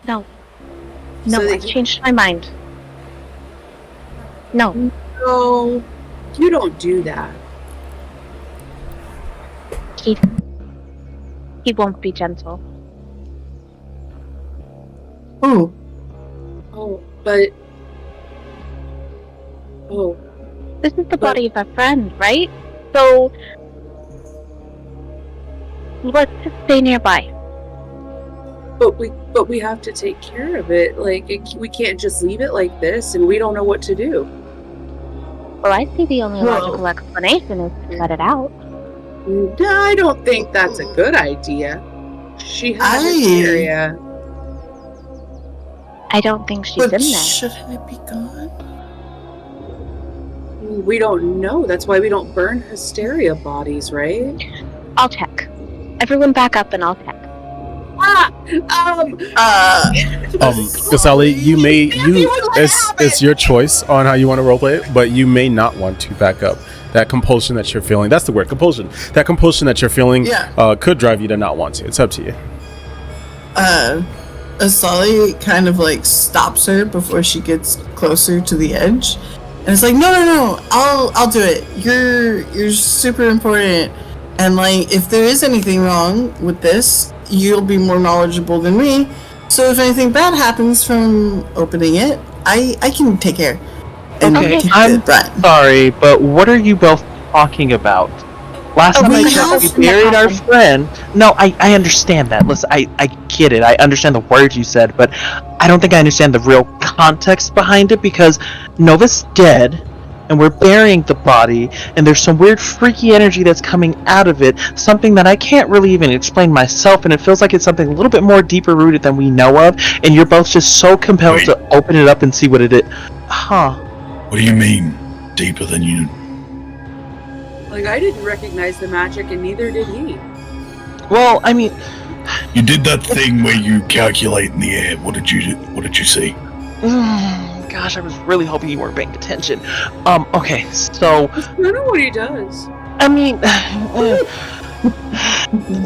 No. So No, I changed my mind. No. No, you don't do that. He won't be gentle. Oh. Oh, but... Oh. This is the body of a friend, right? So... let's just stay nearby. But we have to take care of it. Like, we can't just leave it like this, and we don't know what to do. Well, I see the only logical explanation is to let it out. I don't think that's a good idea. She has hysteria. I don't think she's in there. Shouldn't it be gone? We don't know. That's why we don't burn hysteria bodies, right? I'll check. Everyone back up and I'll check. Casali, it's your choice on how you want to roleplay it, but you may not want to back up. That compulsion that you're feeling, that's the word, compulsion. That compulsion that you're feeling could drive you to not want to. It's up to you. Asali kind of like stops her before she gets closer to the edge. And it's like, no, I'll do it. You're super important. And like, if there is anything wrong with this, you'll be more knowledgeable than me. So if anything bad happens from opening it, I can take care. And I'm sorry, but what are you both talking about? Last time I checked, we buried our friend. No, I understand that. Listen, I get it. I understand the words you said, but I don't think I understand the real context behind it, because Nova's dead, and we're burying the body, and there's some weird freaky energy that's coming out of it, something that I can't really even explain myself, and it feels like it's something a little bit more deeper rooted than we know of, and you're both just so compelled to open it up and see what it is. Huh. What do you mean, deeper than you? Like, I didn't recognize the magic, and neither did he. Well, I mean... You did that thing where you calculate in the air. What did you see? Gosh, I was really hoping you weren't paying attention. Okay, so... That's kind of what he does. I mean...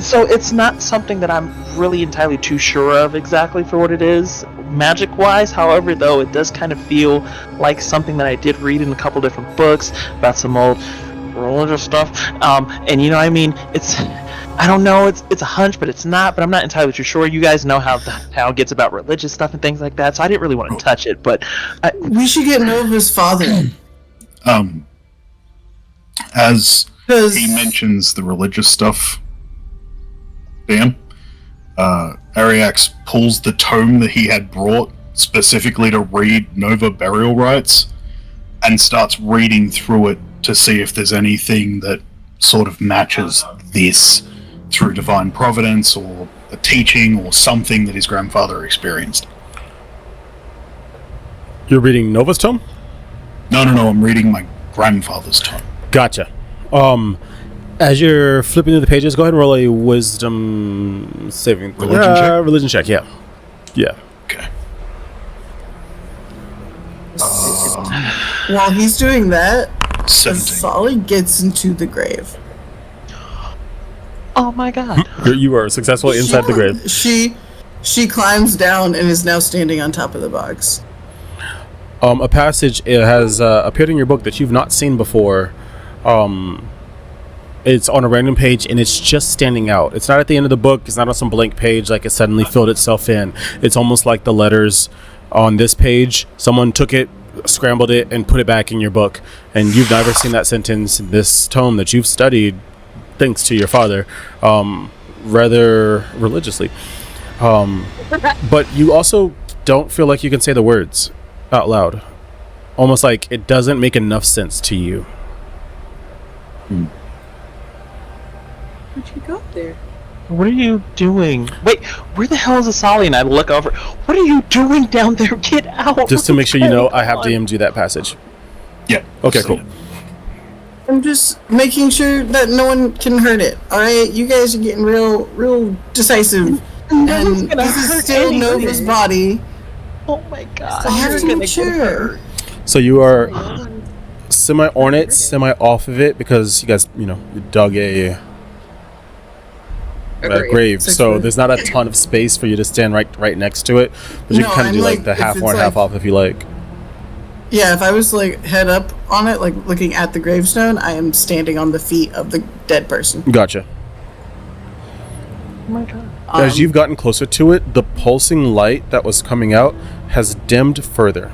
so it's not something that I'm really entirely too sure of exactly for what it is, magic-wise. However, though, it does kind of feel like something that I did read in a couple different books about some old religious stuff. And you know, I mean, it's... I don't know, it's a hunch, but it's not, but I'm not entirely too sure. You guys know how it gets about religious stuff and things like that, so I didn't really want to touch it, but... we should get Nova's father. As he mentions the religious stuff, bam, Ariax pulls the tome that he had brought specifically to read Nova burial rites and starts reading through it to see if there's anything that sort of matches this through divine providence or a teaching or something that his grandfather experienced. You're reading Nova's tome? No, I'm reading my grandfather's tome. Gotcha. As you're flipping through the pages, go ahead and roll a wisdom saving religion check. Religion check, yeah. Okay. While he's doing that, 17. Asali gets into the grave. Oh my god. You are successfully inside the grave. She climbs down and is now standing on top of the box. A passage has appeared in your book that you've not seen before. It's on a random page and it's just standing out. It's not at the end of the book. It's not on some blank page like it suddenly filled itself in. It's almost like the letters on this page, someone took it, scrambled it, and put it back in your book. And you've never seen that sentence in this tome that you've studied, thanks to your father, rather religiously. But you also don't feel like you can say the words out loud. Almost like it doesn't make enough sense to you. How'd you go there? What are you doing? Wait, where the hell is Asali? And I look over. What are you doing down there? Get out! Just to make sure you know, I have DM'd you that passage. Yeah. Okay, cool. I'm just making sure that no one can hurt it. Alright? You guys are getting real decisive. And this is still Nova's body. Oh my god. I have to make sure. So you are semi-on it, semi-off of it, because you guys, you dug a... grave. So 6 there's not a ton of space for you to stand right next to it. But you No, can kind of I'm do like like, the if half it's on, half like- off if you like. Yeah, if I was like head up on it, like looking at the gravestone, I am standing on the feet of the dead person. Gotcha. Oh my god. As you've gotten closer to it, the pulsing light that was coming out has dimmed further.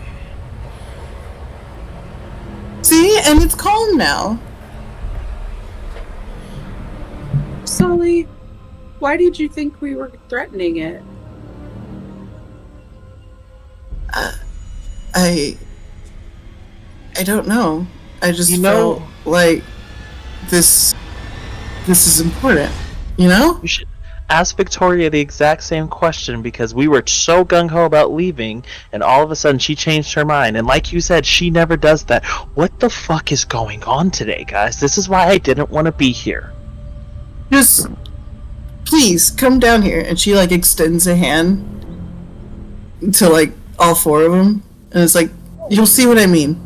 See, and it's calm now. Sully, why did you think we were threatening it? I don't know. I just You know- felt like this is important. You know? You should ask Victoria the exact same question because we were so gung-ho about leaving and all of a sudden she changed her mind. And like you said, she never does that. What the fuck is going on today, guys? This is why I didn't want to be here. Just please come down here. And she like extends a hand to like all 4 of them, and it's like, you'll see what I mean.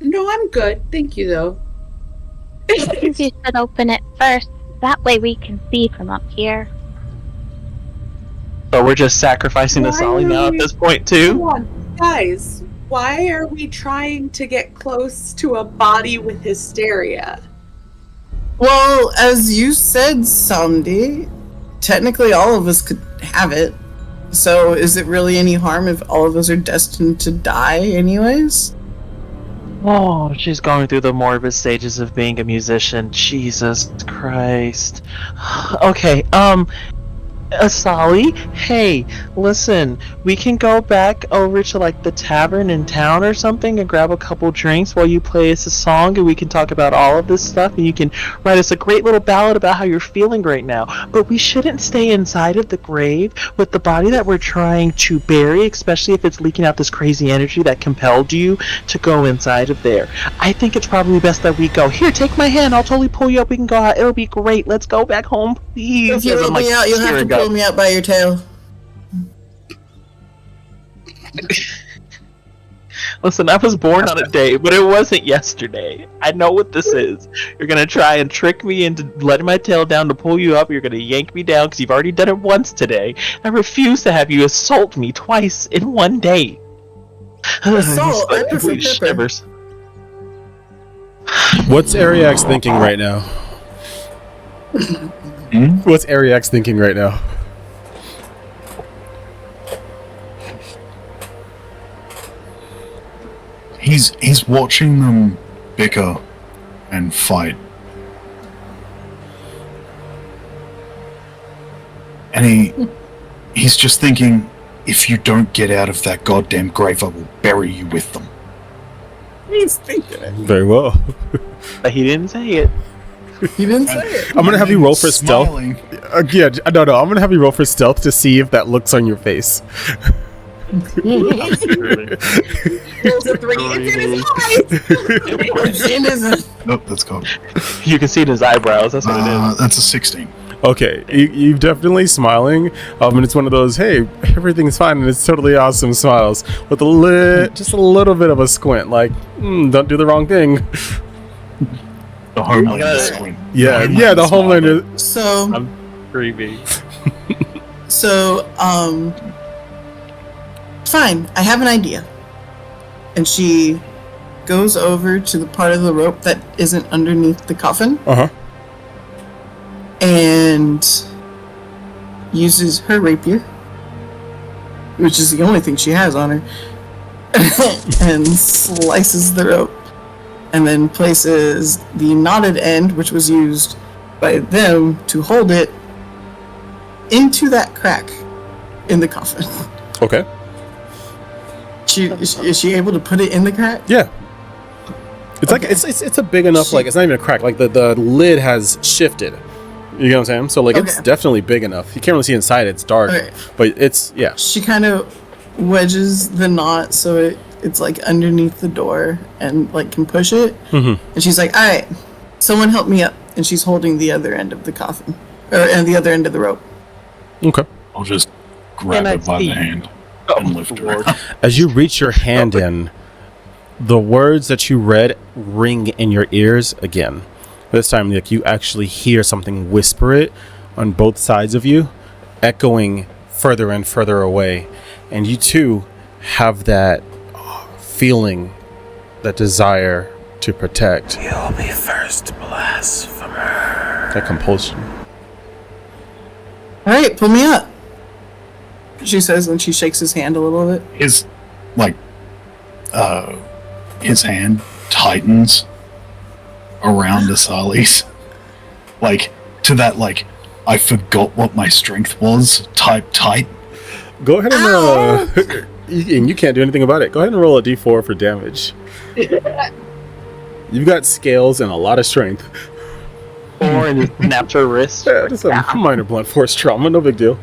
No, I'm good. Thank you, though. I think you should open it first. That way we can see from up here. So we're just sacrificing the Why Solly are now at we- this point Come too? on, guys. Why are we trying to get close to a body with hysteria? Well, as you said, Samdi, technically all of us could have it. So is it really any harm if all of us are destined to die anyways? Oh, she's going through the morbid stages of being a musician. Jesus Christ. Okay, Asali, hey, listen, we can go back over to like the tavern in town or something and grab a couple drinks while you play us a song and we can talk about all of this stuff and you can write us a great little ballad about how you're feeling right now. But we shouldn't stay inside of the grave with the body that we're trying to bury, especially if it's leaking out this crazy energy that compelled you to go inside of there. I think it's probably best that we go. Here, take my hand, I'll totally pull you up, we can go out, it'll be great, let's go back home, please. If you As let I'm, like, me out, you'll have to tearing up. pull me out by your tail. Listen, I was born on a day, but it wasn't yesterday. I know what this is. You're gonna try and trick me into letting my tail down to pull you up. You're gonna yank me down because you've already done it once today. I refuse to have you assault me twice in one day. Assault? I prefer Holy pepper. shivers. What's Ariax thinking right now? What's Ariax thinking right now? He's watching them bicker and fight. And he's just thinking, if you don't get out of that goddamn grave, I will bury you with them. He's thinking it. Very well. But he didn't say it. He didn't say it. I'm gonna have you roll for stealth. Smiling. Yeah, no, I'm gonna have you roll for stealth to see if that looks on your face. Rolls a 3. It's in his eyes! Nope, that's cool. You can see it in his eyebrows. That's what it is. That's a 16. Okay, you're definitely smiling, and it's one of those, hey, everything's fine, and it's totally awesome smiles, with just a little bit of a squint, like, don't do the wrong thing. The Homelander Okay. squint. Yeah, the Homelander. So, Creepy. fine, I have an idea. And she goes over to the part of the rope that isn't underneath the coffin Uh-huh. and uses her rapier, which is the only thing she has on her, and slices the rope, and then places the knotted end, which was used by them to hold it, into that crack in the coffin. Okay. Is she able to put it in the crack? Yeah. It's like, it's a big enough, like, it's not even a crack, like, the lid has shifted. You know what I'm saying? So, like, it's Okay. definitely big enough. You can't really see inside, it's dark. Okay. But it's, yeah. She kind of wedges the knot so it's like underneath the door and like can push it. Mm-hmm. And she's like, "All right, someone help me up." And she's holding the other end of the coffin, and the other end of the rope. Okay. I'll just grab her by the hand and lift her. Lord. As you reach your hand in, the words that you read ring in your ears again. This time, like, you actually hear something whisper it on both sides of you, echoing further and further away. And you too have that feeling, that desire to protect. You'll be first, blasphemer. That compulsion. All right, pull me up. She says, and she shakes his hand a little bit. His hand tightens around Asali's, to that I forgot what my strength was type tight. Go ahead and and you can't do anything about it. Go ahead and roll a d4 for damage. You've got scales and a lot of strength. Or in snapped her wrist. Yeah, just a minor blunt force trauma, no big deal.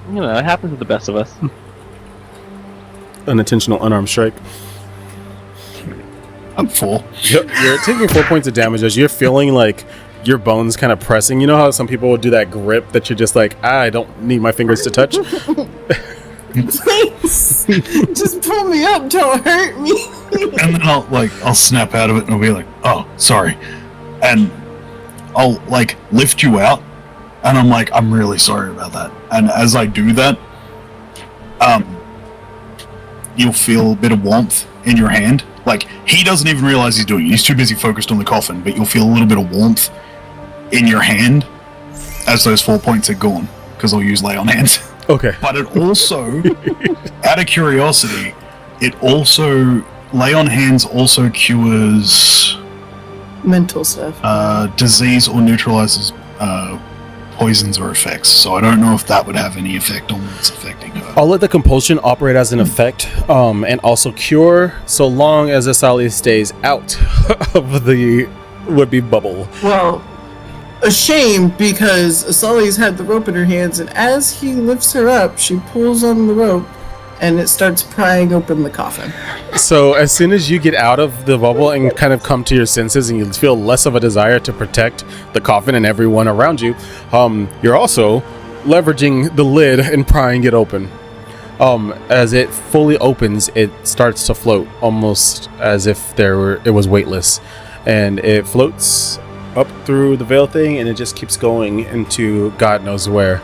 You know, it happens to the best of us. Unintentional unarmed strike. I'm full. You're taking 4 points of damage as you're feeling like your bones kind of pressing. You know how some people will do that grip that you're just like, I don't need my fingers to touch? Please, just pull me up, don't hurt me. And then I'll snap out of it and I'll be like, oh, sorry. And I'll lift you out and I'm like, I'm really sorry about that. And as I do that, you'll feel a bit of warmth in your hand. He doesn't even realize he's doing it. He's too busy focused on the coffin, but you'll feel a little bit of warmth in your hand as those 4 points are gone, because I'll use lay on hands. Okay. But it also, out of curiosity, lay on hands also cures Mental stuff. disease or neutralizes poisons or effects. So I don't know if that would have any effect on what's affecting her. I'll let the compulsion operate as an effect, and also cure, so long as Asali stays out of the would-be bubble. Well, a shame, because Asali's had the rope in her hands, and as he lifts her up, she pulls on the rope, and it starts prying open the coffin. So as soon as you get out of the bubble and kind of come to your senses and you feel less of a desire to protect the coffin and everyone around you, you're also leveraging the lid and prying it open. As it fully opens, it starts to float almost as if it was weightless, and it floats up through the veil thing, and it just keeps going into God knows where.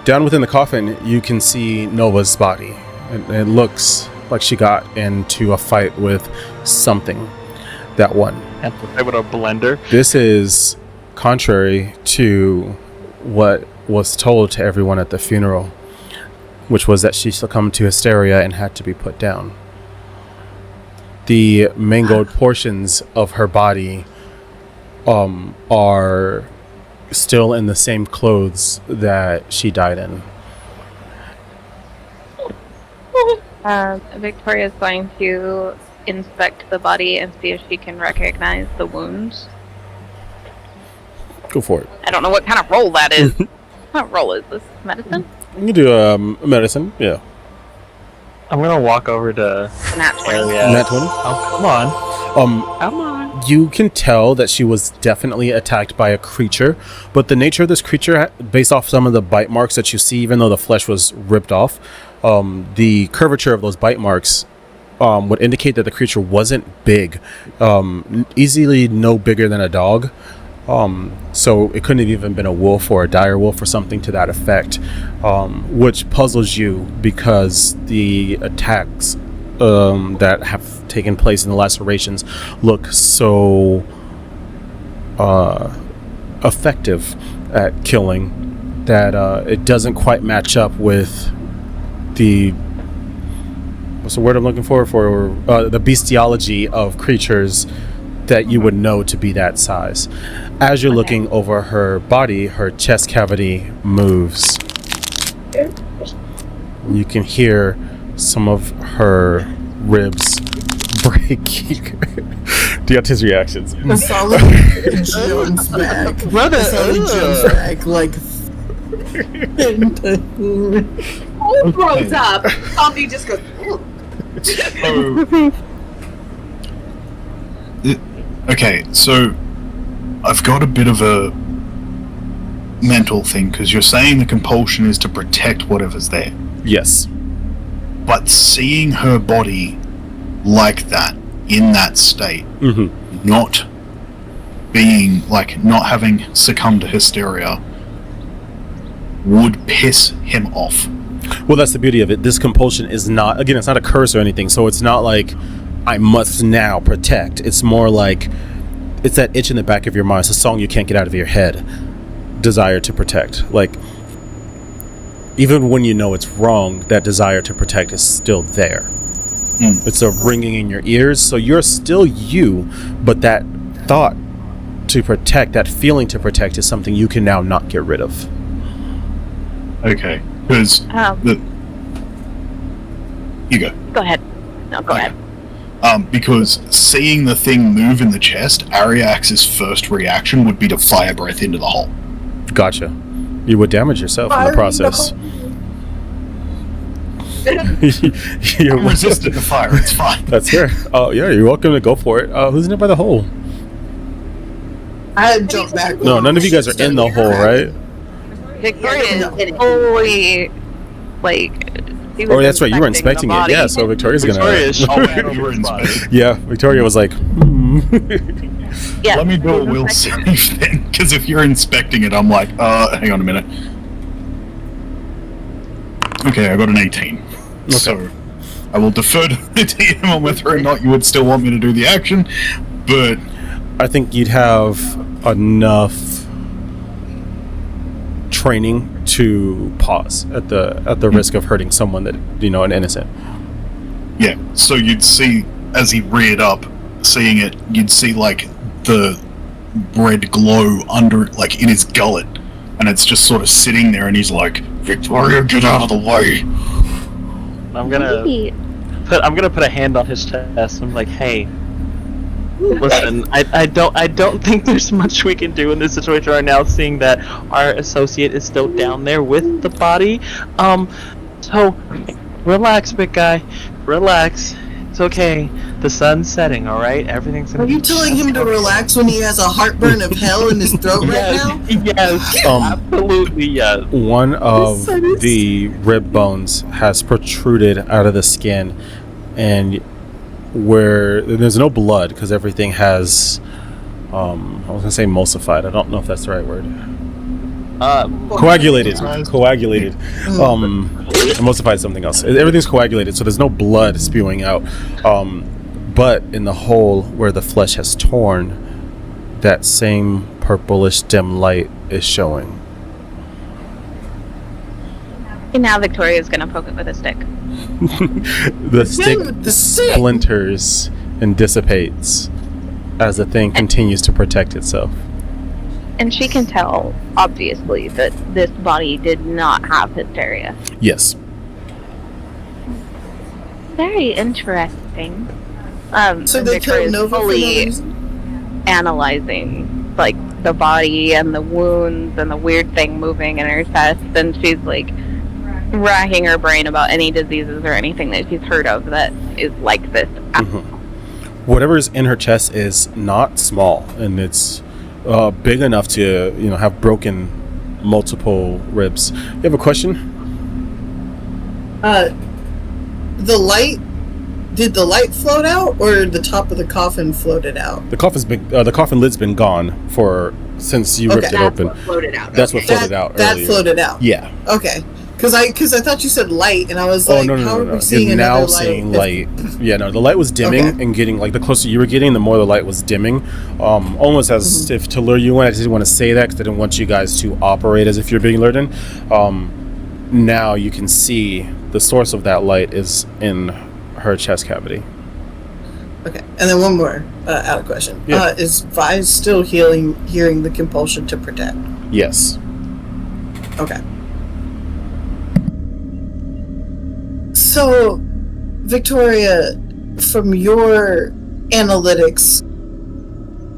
Down within the coffin, you can see Nova's body. It looks like she got into a fight with something that won. And with a blender. This is contrary to what was told to everyone at the funeral, which was that she succumbed to hysteria and had to be put down. The mangled portions of her body are still in the same clothes that she died in. Victoria's going to inspect the body and see if she can recognize the wounds. Go for it. I don't know what kind of roll that is. What roll is this? Medicine? You can do medicine, yeah. I'm gonna walk over to Nat 20. Nat 20? Oh, come on. Come on. You can tell that she was definitely attacked by a creature, but the nature of this creature, based off some of the bite marks that you see, even though the flesh was ripped off, the curvature of those bite marks would indicate that the creature wasn't big, easily no bigger than a dog. So it couldn't have even been a wolf or a dire wolf or something to that effect, which puzzles you because the attacks that have taken place in the lacerations look so effective at killing that it doesn't quite match up with the what's the word I'm looking for the bestiality of creatures that you would know to be that size. As you're looking over her body, her chest cavity moves. You can hear some of her ribs breaking. Do you got his reactions? Asali jumps back. Brother, Asali jumps back like. Who throws up? Zombie just goes. Okay, so I've got a bit of a mental thing, because you're saying the compulsion is to protect whatever's there. Yes. But seeing her body like that, in that state, not being, like, not having succumbed to hysteria would piss him off. Well, that's the beauty of it. This compulsion is not, again, it's not a curse or anything, so it's not like I must now protect. It's more like it's that itch in the back of your mind. It's a song you can't get out of your head. Desire to protect. Like, even when you know it's wrong, that desire to protect is still there. It's a ringing in your ears, so you're still you, but that thought to protect, that feeling to protect, is something you can now not get rid of. Okay, because you go. Go ahead. No, go ahead. Because seeing the thing move in the chest, Ariax's first reaction would be to fire breath into the hole. Gotcha. You would damage yourself in the process. You're resistant to fire, it's fine. That's fair. Oh, yeah, you're welcome to go for it. Who's in it by the hole? I jumped back. No, none of you guys are in the hole, right? Victoria is fully, like... Oh, that's right. You were inspecting it. Yeah, so Victoria's gonna. Yeah, Victoria was like. Yeah. Let me do a will save then, because if you're inspecting it, I'm like, hang on a minute. Okay, I got an 18. Okay. So I will defer to the DM on whether or not you would still want me to do the action, but I think you'd have enough training to pause at the risk of hurting someone that, you know, an innocent. Yeah, so you'd see, as he reared up, seeing it, you'd see, like, the red glow under, like, in his gullet, and it's just sort of sitting there, and he's like, Victoria, get out of the way! I'm gonna put a hand on his chest. I'm like, hey, listen, I don't think there's much we can do in this situation right now, seeing that our associate is still down there with the body. So relax, big guy. Relax. It's okay. The sun's setting, alright? Everything's gonna Are you telling him to relax when he has a heartburn of hell in his throat right now? Yes, absolutely, yes. One of the rib bones has protruded out of the skin, and where there's no blood because everything has I was gonna say emulsified. I don't know if that's the right word. Coagulated. Emulsified is something else. Everything's coagulated, so there's no blood spewing out. But in the hole where the flesh has torn, that same purplish dim light is showing. And now Victoria's gonna poke it with a stick. The stick splinters and dissipates as the thing continues to protect itself. And she can tell, obviously, that this body did not have hysteria. Yes. Very interesting. So they killed Nova for no fully reason? analyzing, like, the body and the wounds and the weird thing moving in her chest, and she's, like, racking her brain about any diseases or anything that she's heard of that is like this. Whatever is in her chest is not small, and it's big enough to, you know, have broken multiple ribs. You have a question? The light. Did the light float out, or the top of the coffin floated out? The coffin lid's been gone since you ripped it open. That's what floated out. That floated out. Yeah. Okay. Because I thought you said light, and I was like, how are we seeing another light? Seeing light. Yeah, no, the light was dimming and getting, like, the closer you were getting, the more the light was dimming. Almost as if to lure you in. I just didn't want to say that because I didn't want you guys to operate as if you're being lured in. Now you can see the source of that light is in her chest cavity. Okay, and then one more out of question. Yeah. Is Vi still hearing the compulsion to protect? Yes. Okay. So, Victoria, from your analytics,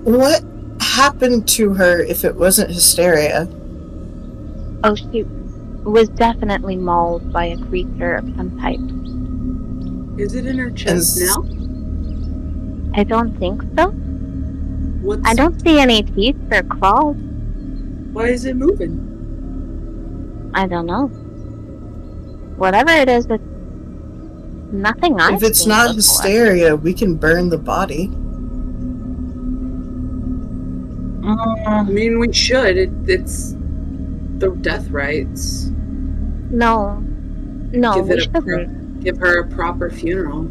what happened to her if it wasn't hysteria? Oh, she was definitely mauled by a creature of some type. Is it in her chest now? I don't think so. What's... I don't see any teeth or claws. Why is it moving? I don't know. Whatever it is, it's nothing I've If it's seen not before. hysteria, we can burn the body. I mean, we should. It's the death rites. No, we shouldn't. Give her a proper funeral.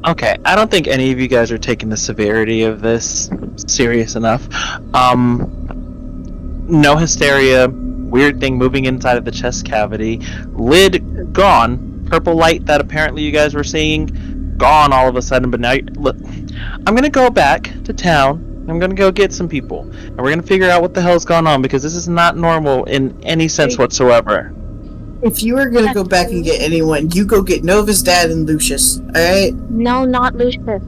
Okay, I don't think any of you guys are taking the severity of this serious enough. No hysteria, weird thing moving inside of the chest cavity, lid gone, purple light that apparently you guys were seeing, gone all of a sudden, but now, look, I'm gonna go back to town, I'm gonna go get some people, and we're gonna figure out what the hell's going on, because this is not normal in any sense whatsoever. If you were gonna go back and get anyone, you go get Nova's dad and Lucius, alright? No, not Lucius.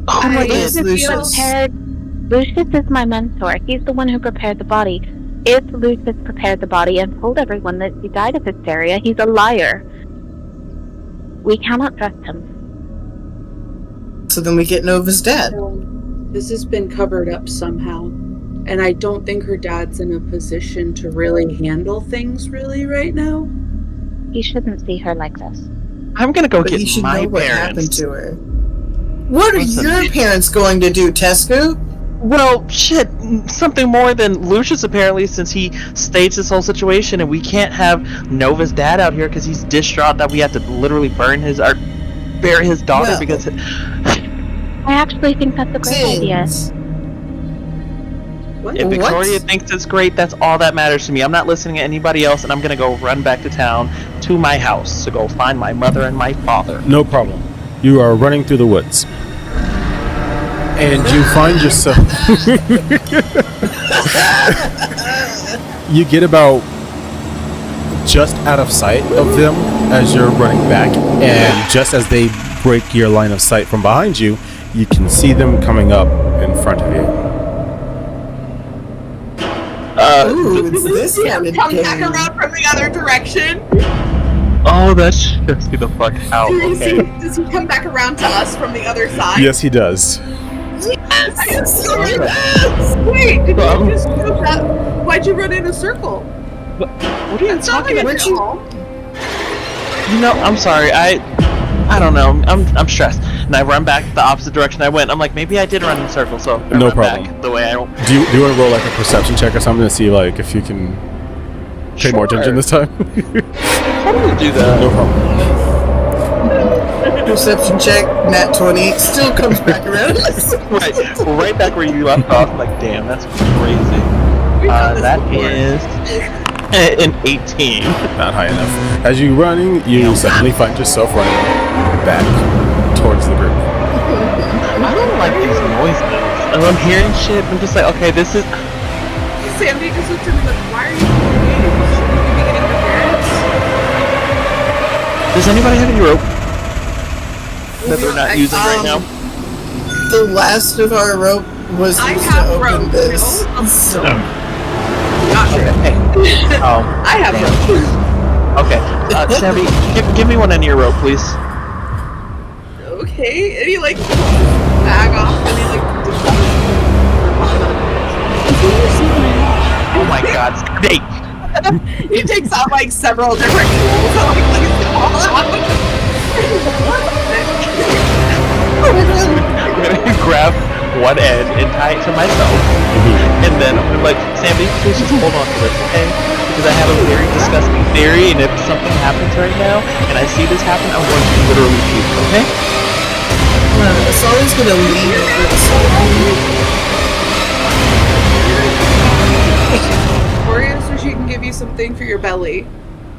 Oh my Lucius. Lucius is my mentor. He's the one who prepared the body. If Lucius prepared the body and told everyone that she died of hysteria, he's a liar. We cannot trust him. So then we get Nova's dad. This has been covered up somehow. And I don't think her dad's in a position to really handle things really right now. He shouldn't see her like this. I'm gonna go But get you should my know what happened parents. to her. What are Listen. your parents going to do, Tesco? Well, shit, something more than Lucius apparently, since he staged this whole situation, and we can't have Nova's dad out here because he's distraught that we have to literally bury his daughter Well, because. I actually think that's a great idea. What? If Victoria thinks it's great, that's all that matters to me. I'm not listening to anybody else, and I'm gonna go run back to town to my house to go find my mother and my father. No problem. You are running through the woods. And you find yourself... You get about just out of sight of them as you're running back, and just as they break your line of sight from behind you, you can see them coming up in front of you. Ooh, it's this kind of Come game. back around from the other direction. Oh, that shits me the fuck out. Seriously, Okay. does he come back around to us from the other side? Yes, he does. Yes! Wait, did you just do that? Why'd you run in a circle? What are you That's not talking like about? a call. You know, I'm sorry. I don't know. I'm stressed, and I run back the opposite direction I went. I'm like, maybe I did run in circles, so I No run problem. back the way I. Do you want to roll like a perception check or something to see like if you can pay more attention this time? Totally do that. No problem. Perception check, nat 20, still comes back around. right back where you left off. Like, damn, that's crazy. That is an 18. Not high enough. As you running, you suddenly find yourself running back towards the group. I don't like these noises. And I'm hearing shit. I'm just like, okay, this is. Sandy just looked at me like, why are you confused? Shouldn't you be getting the parents? Does anybody have any rope that they're not using right now? The last of our rope was I used have to open rope. this. No. So, Gotcha. Hey. I have rope. Okay. Sammy, give me one end of your rope, please. Okay, and he like pulls his bag off and he like Oh my god. Hey. he takes out like several different tools and like lays them all out. I'm gonna grab one end and tie it to myself. And then I'm like, Sammy, please just hold on to this, okay? Because I have a very disgusting theory, and if something happens right now, and I see this happen, I'm going to literally puke, okay? it's always gonna lean over the side. Victoria, so she can give you something for your belly.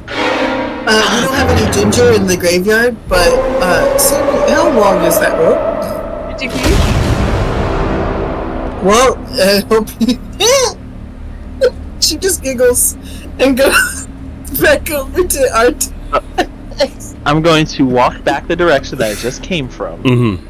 We don't have any ginger in the graveyard, but, Sammy, how long is that rope? 50 feet? Well, I hope you... She just giggles and goes back over to our... I'm going to walk back the direction that I just came from, Mm-hmm.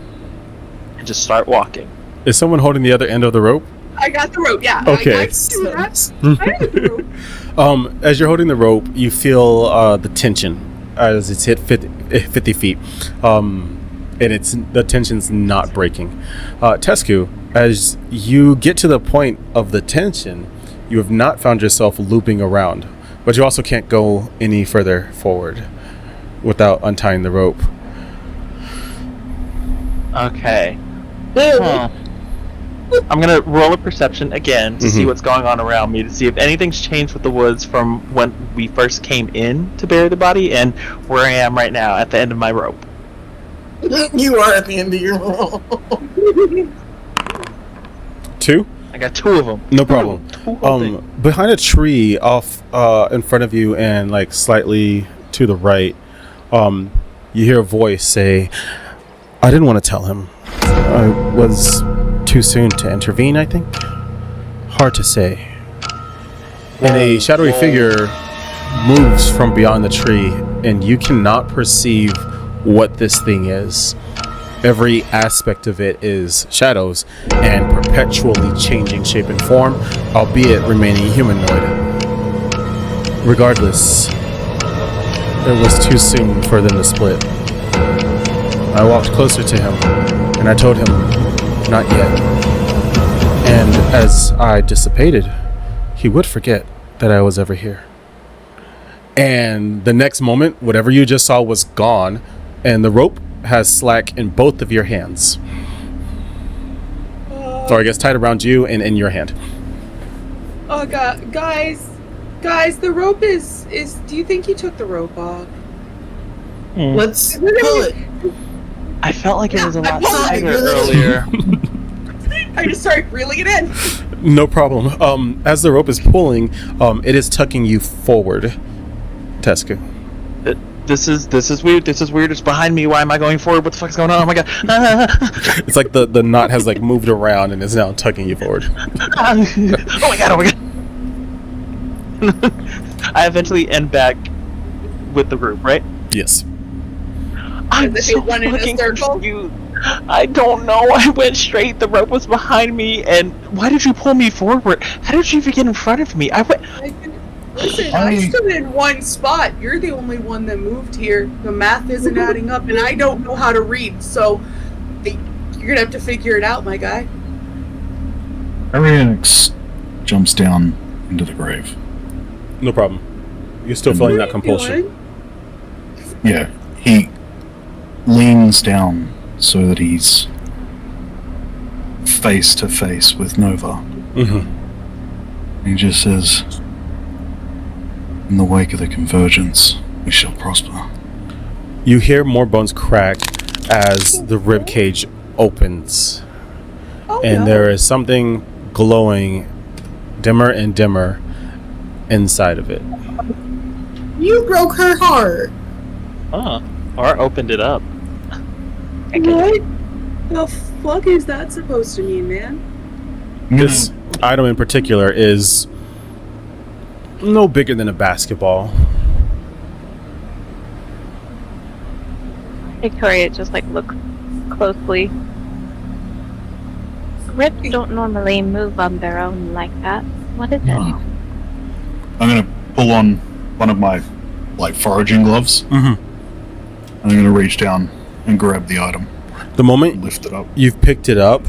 and just start walking. Is someone holding the other end of the rope? I got the rope, yeah. Okay. I can do that. I have the rope. As you're holding the rope, you feel the tension as it's hit 50 feet. And the tension's not breaking. Tesku, as you get to the point of the tension, you have not found yourself looping around, but you also can't go any further forward without untying the rope. Okay. Huh. I'm gonna roll a perception again to see what's going on around me, to see if anything's changed with the woods from when we first came in to bury the body and where I am right now at the end of my rope. You are at the end of your roll. 2? I got 2 of them. No problem. Behind a tree off in front of you and like slightly to the right, you hear a voice say, "I didn't want to tell him. I was too soon to intervene, I think. Hard to say." And a shadowy figure moves from beyond the tree, and you cannot perceive what this thing is. Every aspect of it is shadows and perpetually changing shape and form, albeit remaining humanoid. Regardless, it was too soon for them to split. I walked closer to him, and I told him, not yet. And as I dissipated, he would forget that I was ever here. And the next moment, whatever you just saw was gone, and the rope has slack in both of your hands. Or I guess tied around you and in your hand. Oh god, guys, the rope is. Do you think he took the rope off? Let's pull it. I felt like it was a lot sorry, tighter really? earlier. I just started reeling it in. No problem. As the rope is pulling, it is tucking you forward, Tesku. This is weird. This is weird. It's behind me. Why am I going forward? What the fuck's going on? Oh my god. It's like the knot has like moved around and is now tucking you forward. Oh my god. I eventually end back with the group, right? Yes. I'm As if so it went in a fucking circle? confused. I don't know. I went straight. The rope was behind me, and why did you pull me forward? How did you even get in front of me? Listen, I stood in one spot. You're the only one that moved here. The math isn't adding up, and I don't know how to read, so you're gonna have to figure it out, my guy. Ariax jumps down into the grave. No problem. You're still feeling that compulsion. Yeah, he leans down so that he's face to face with Nova. He just says, "In the wake of the convergence, we shall prosper." You hear more bones crack as the rib cage opens, and there is something glowing dimmer and dimmer inside of it. You broke her heart. Or opened it up. What the fuck is that supposed to mean, man? This item in particular is no bigger than a basketball. Victoria just like looks closely. Ribs don't normally move on their own like that. What is it? I'm gonna pull on one of my foraging gloves. And I'm gonna reach down and grab the item. The moment Lift it up. you've picked it up,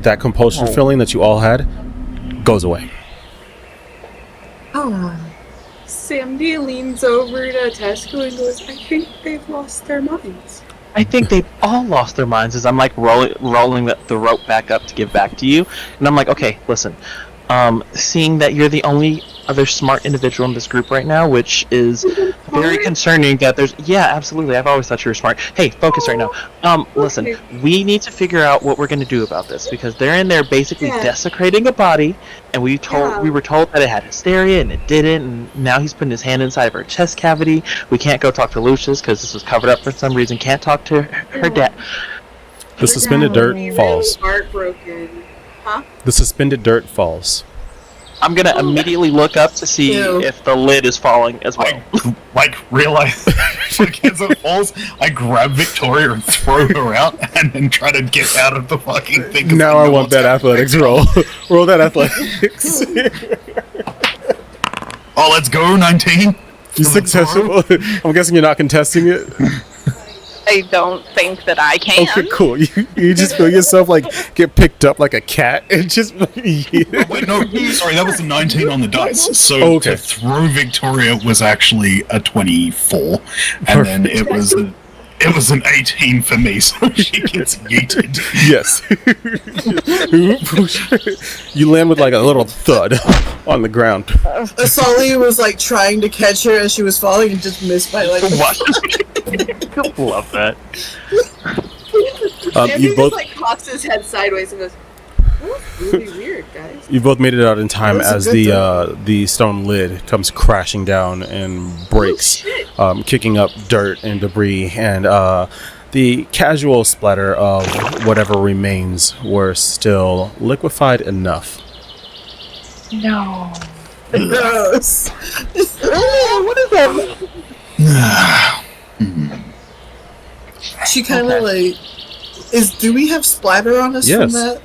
that compulsion feeling that you all had goes away. Sandy leans over to Tesco and goes, "I think they've lost their minds." I think they've all lost their minds as I'm like rolling the rope back up to give back to you. And I'm like, okay, listen. Seeing that you're the only other smart individual in this group right now, which is very concerning that there's... Yeah, absolutely. I've always thought you were smart. Hey, focus right now. Listen, we need to figure out what we're going to do about this, because they're in there basically desecrating a body, and we were told that it had hysteria, and it didn't, and now he's putting his hand inside of her chest cavity. We can't go talk to Lucius, because this was covered up for some reason. Can't talk to her dad. The suspended dirt falls. Heartbroken. Huh? The suspended dirt falls. I'm gonna immediately look up to see if the lid is falling as well. Realize as it falls, I grab Victoria and throw her out, and then try to get out of the fucking thing. Now I want that athletics roll. Roll that athletics. Oh, let's go, 19. You successful? I'm guessing you're not contesting it. I don't think that I can. Okay, cool. You just feel yourself like get picked up like a cat and just. Wait, no, sorry, that was a 19 on the dice. So to throw Victoria was actually a 24, and then it was It was an 18 for me, so she gets yeeted. Yes. You land with like a little thud on the ground. Sully was like trying to catch her as she was falling and just missed by like. What? Love that. And You he both just like cocks his head sideways and goes, "That's really weird, guys." you both made it out in time That's a as good the stone lid comes crashing down and breaks, Oh, shit. kicking up dirt and debris, and the casual splatter of whatever remains were still liquefied enough. No. Gross. What is that? She kind of like do we have splatter on us from Yes. that?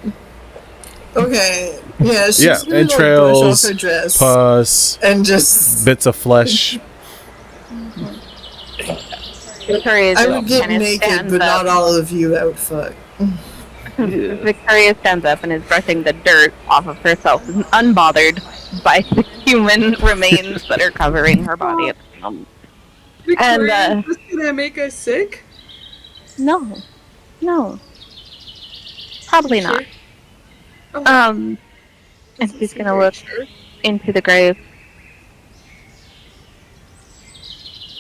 Okay. Yeah, she's Yeah, gonna, like, brush entrails, off her dress Pus, and just bits of flesh. Victoria I just would get kinda naked, stands but up. not all of you. That would fuck. Victoria stands up and is brushing the dirt off of herself, unbothered by the human remains that are covering her body at the moment. Victoria, is this gonna make us sick? No. Probably not. Oh, And doesn't she's seem gonna very look sure. into the grave.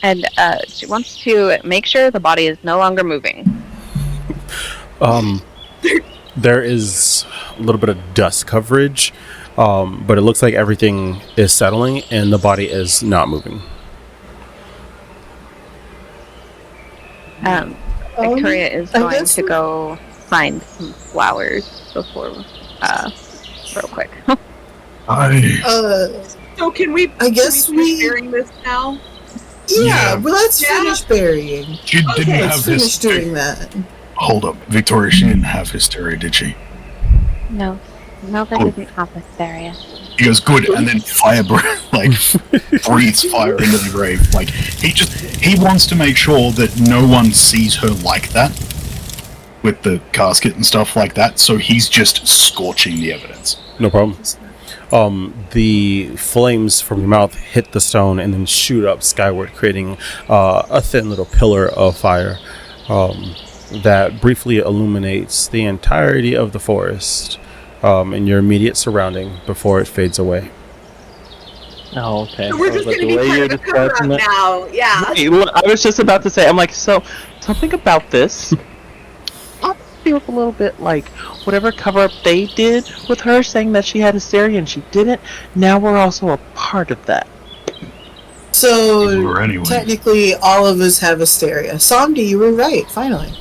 And she wants to make sure the body is no longer moving. There is a little bit of dust coverage, but it looks like everything is settling and the body is not moving. Victoria is I going guess to we- go find some flowers before, real quick. So can we? I guess can we we- finish burying this now? Yeah, Yeah. but let's Yeah. finish burying. She didn't Okay, have Let's finish hysteria. doing that. Hold up, Victoria. She didn't have hysteria, did she? No, they Oh. didn't have hysteria. He goes good, and then breathes fire into the grave. Like he wants to make sure that no one sees her like that with the casket and stuff like that. So he's just scorching the evidence. No problem. The flames from your mouth hit the stone and then shoot up skyward, creating a thin little pillar of fire that briefly illuminates the entirety of the forest and your immediate surrounding before it fades away. Oh, okay. So we're I just was gonna like, be the way part you're of the cover up describing it- now. Yeah. Hey, look, I was just about to say, I'm like, so something about this feels a little bit like whatever cover up they did with her saying that she had hysteria and she didn't. Now we're also a part of that. So Or anyway. technically, all of us have hysteria. Somdi, you were right. Finally,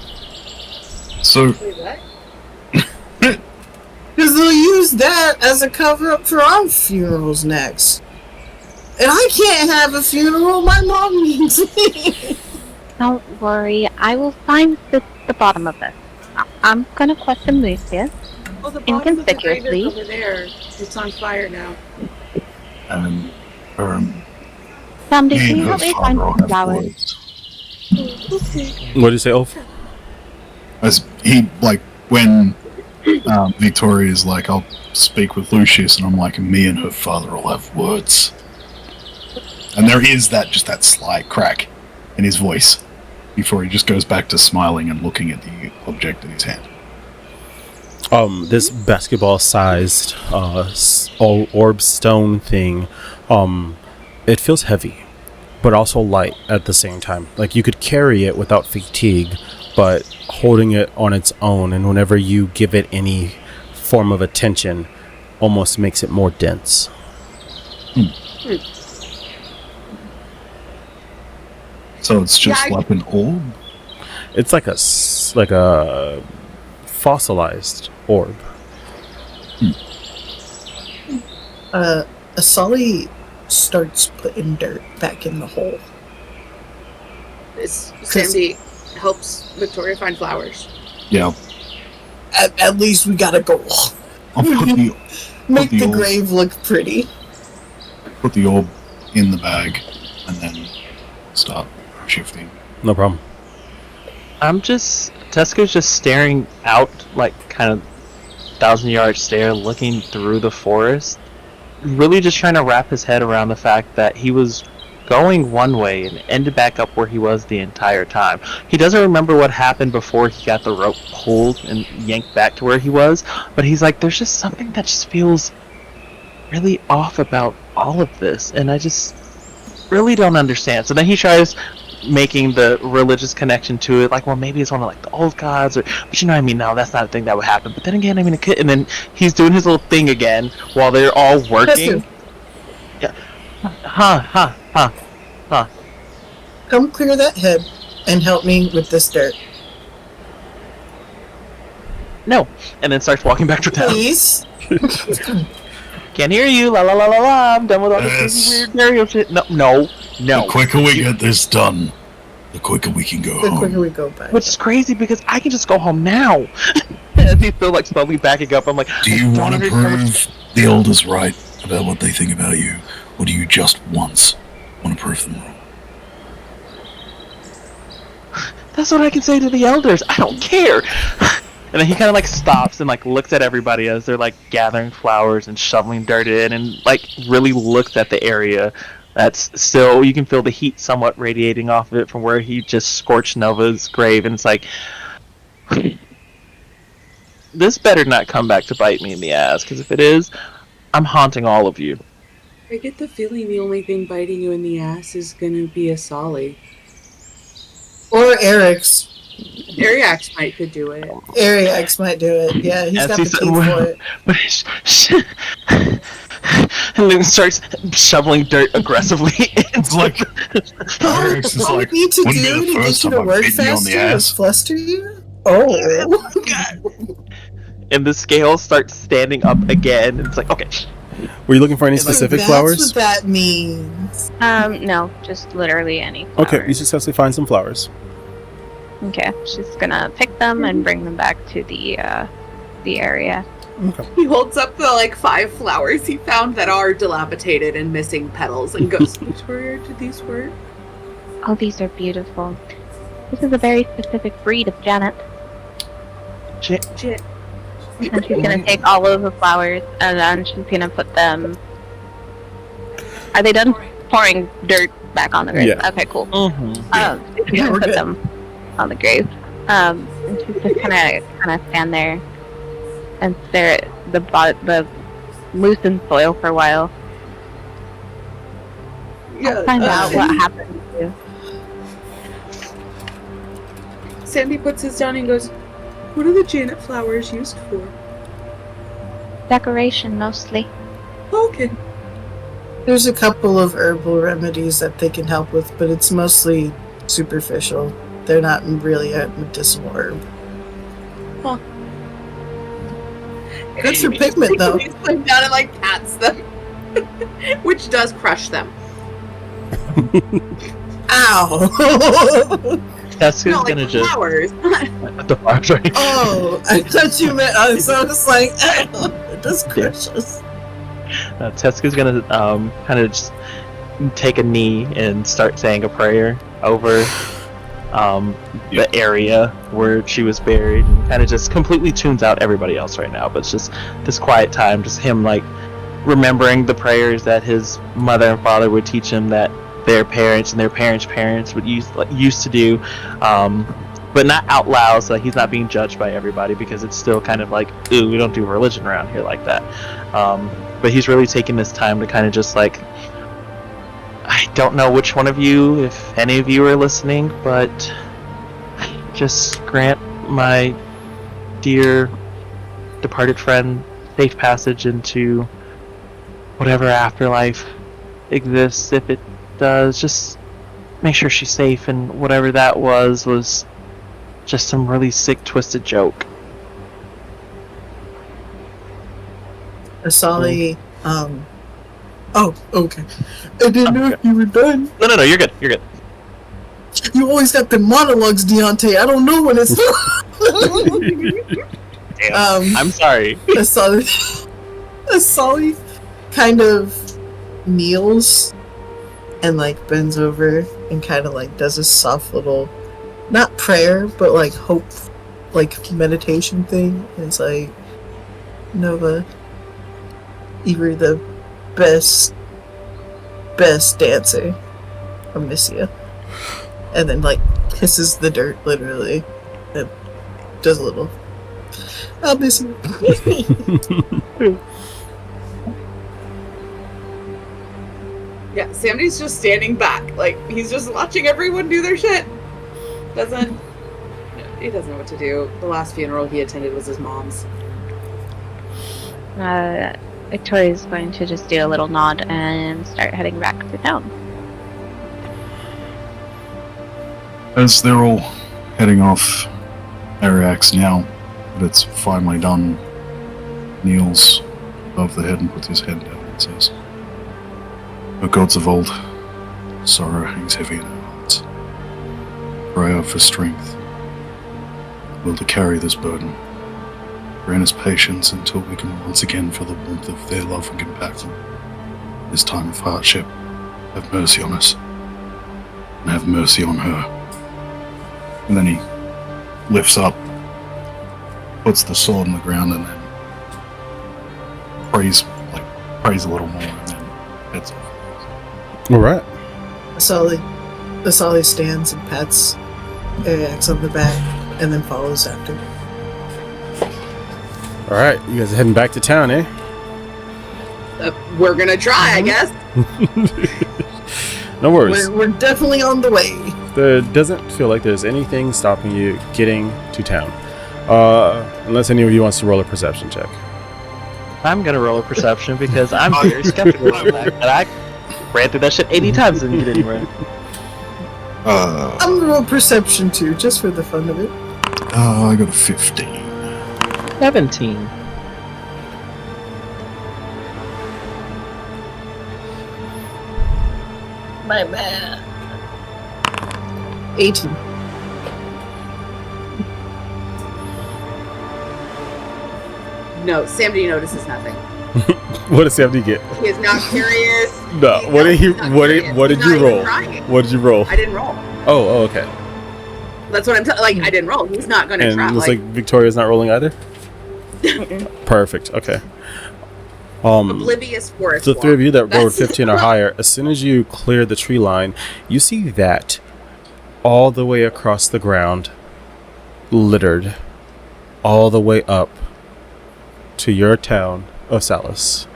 So Wait, what? because they'll use that as a cover up for our funerals next. And I can't have a funeral. My mom needs me. Don't worry, I will find the bottom of this. I'm gonna question Lucius. Oh, the bottom of the grave Inconspicuously. is over there. It's on fire now. Somebody, me can and you her help me father find will some have flowers? words. What did you say, Ulf? As he when Victoria's like, I'll speak with Lucius, and I'm like, me and her father will have words. And there is that slight crack in his voice before he just goes back to smiling and looking at the object in his hand. This basketball-sized orb stone thing, it feels heavy, but also light at the same time. Like you could carry it without fatigue, but holding it on its own, and whenever you give it any form of attention, almost makes it more dense. So it's just Yeah, like an orb? It's like a fossilized orb. Sully starts putting dirt back in the hole. This Sandy helps Victoria find flowers. Yeah. At least we got a goal. I'll Make the the orb. grave look pretty. put the orb in the bag and then start shifting. No problem. Tesco's just staring out, like, kind of 1,000-yard stare, looking through the forest. Really just trying to wrap his head around the fact that he was going one way and ended back up where he was the entire time. He doesn't remember what happened before he got the rope pulled and yanked back to where he was, but he's like, there's just something that just feels really off about all of this, and I just really don't understand. So then he tries making the religious connection to it, like, well, maybe it's one of like the old gods, or, but you know what I mean, no, that's not a thing that would happen. But then again, I mean, and then he's doing his little thing again while they're all working. Yeah. Come clear that head and help me with this dirt. No. And then starts walking back to town. Please? Can't hear you. La la la la la. I'm done with all this crazy weird Mario shit. No. The quicker we get this done, the quicker we can go The home. quicker we go back. Which is crazy because I can just go home now. And he's still like slowly backing up. I'm like, Do you want to prove the elders right about what they think about you? Or do you just once want to prove them wrong? That's what I can say to the elders. I don't care. And then he kind of like stops and like looks at everybody as they're like gathering flowers and shoveling dirt in, and like really looks at the area that's still, you can feel the heat somewhat radiating off of it from where he just scorched Nova's grave, and it's like, this better not come back to bite me in the ass, because if it is, I'm haunting all of you. I get the feeling the only thing biting you in the ass is gonna be a Solly. Or Eric's. Ariax could do it. Ariax might do it. Yeah, he's got the teeth for it. And then starts shoveling dirt aggressively. It's like, Eric's is All like, we need to wouldn't be do the to get first you time to I've work bitten you on the faster ass. is fluster you? Oh. and the scale starts standing up again. And it's like, okay. Were you looking for any specific That's flowers? what that means. No, just literally any flowers. Okay, you successfully find some flowers. Okay, she's gonna pick them and bring them back to the area. Okay. He holds up the like 5 flowers he found that are dilapidated and missing petals and goes, Victoria, do these work? Oh, these are beautiful. This is a very specific breed of Janet. Jit. And she's gonna take all of the flowers and then she's gonna put them. Are they done pouring dirt back on the grave? Yeah. Okay, cool. Mm-hmm. She's gonna put them on the grave. And she's just kind of stand there and stare at the loosened soil for a while. Yeah, Find out what happened to you. Sandy puts his down and goes, what are the Janet flowers used for? Decoration mostly. Okay. There's a couple of herbal remedies that they can help with, but it's mostly superficial. They're not really a medicinal herb. Huh. Good for pigment, though. He slides down and like pats them, which does crush them. Ow! That's who's No, like gonna just flowers. the flowers, right? Oh, I thought you meant us. I was like, ow, it does crush us. Teska's gonna kind of just take a knee and start saying a prayer over the area where she was buried, and kind of just completely tunes out everybody else right now. But it's just this quiet time, just him like remembering the prayers that his mother and father would teach him, that their parents and their parents' would used to do, but not out loud, so that he's not being judged by everybody, because it's still kind of like, ooh, we don't do religion around here like that. But he's really taking this time to kind of just like, I don't know which one of you, if any of you are listening, but just grant my dear departed friend safe passage into whatever afterlife exists. If it does, just make sure she's safe, and whatever that was just some really sick, twisted joke. Asali, oh, okay. I didn't know if you were done. No, you're good. You're good. You always got the monologues, Deontay. I don't know when it's. Damn. I'm sorry. Asali kind of kneels and like bends over and kind of like does a soft little, not prayer, but like hope, like meditation thing. And it's like, Nova, you were the best dancer I miss you. And then, like, kisses the dirt, literally. And does a little, I'll miss you. Yeah, Sammy's just standing back. Like, he's just watching everyone do their shit. He doesn't know what to do. The last funeral he attended was his mom's. Victoria's going to just do a little nod and start heading back to town. As they're all heading off, Ariax now that it's finally done, kneels above the head and puts his head down and says, "O gods of old, sorrow hangs heavy in our hearts. Cry out for strength, will to carry this burden. Grant us patience until we can once again feel the warmth of their love and compassion. This time of hardship, have mercy on us, and have mercy on her." And then he lifts up, puts the sword on the ground, and then prays a little more, and then heads off. All right. Asali stands and pats Ariax on the back, and then follows after. All right. You guys are heading back to town, eh? We're gonna try, I guess. No worries. We're definitely on the way. There doesn't feel like there's anything stopping you getting to town. Unless any of you wants to roll a perception check. I'm gonna roll a perception because I'm very skeptical of that. And I ran through that shit 80 times and get anywhere. I'm gonna roll perception too, just for the fun of it. I got a 15. 17. My man. 18. No, Sammy notices nothing. What does Sam get? He is not curious. No. What did he's not curious. What did He's you not even roll? trying. What did you roll? I didn't roll. Oh, okay. That's what I'm like. I didn't roll. He's not gonna And try. it looks like Victoria's not rolling either. Perfect. Okay. Oblivious forest. The three of you that rolled That's- 15 or higher, as soon as you clear the tree line, you see that all the way across the ground, littered, all the way up to your town of Salis.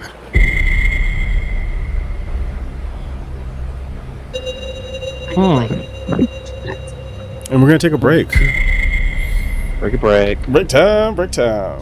And we're gonna take a break. Break a break. Break time. Break time.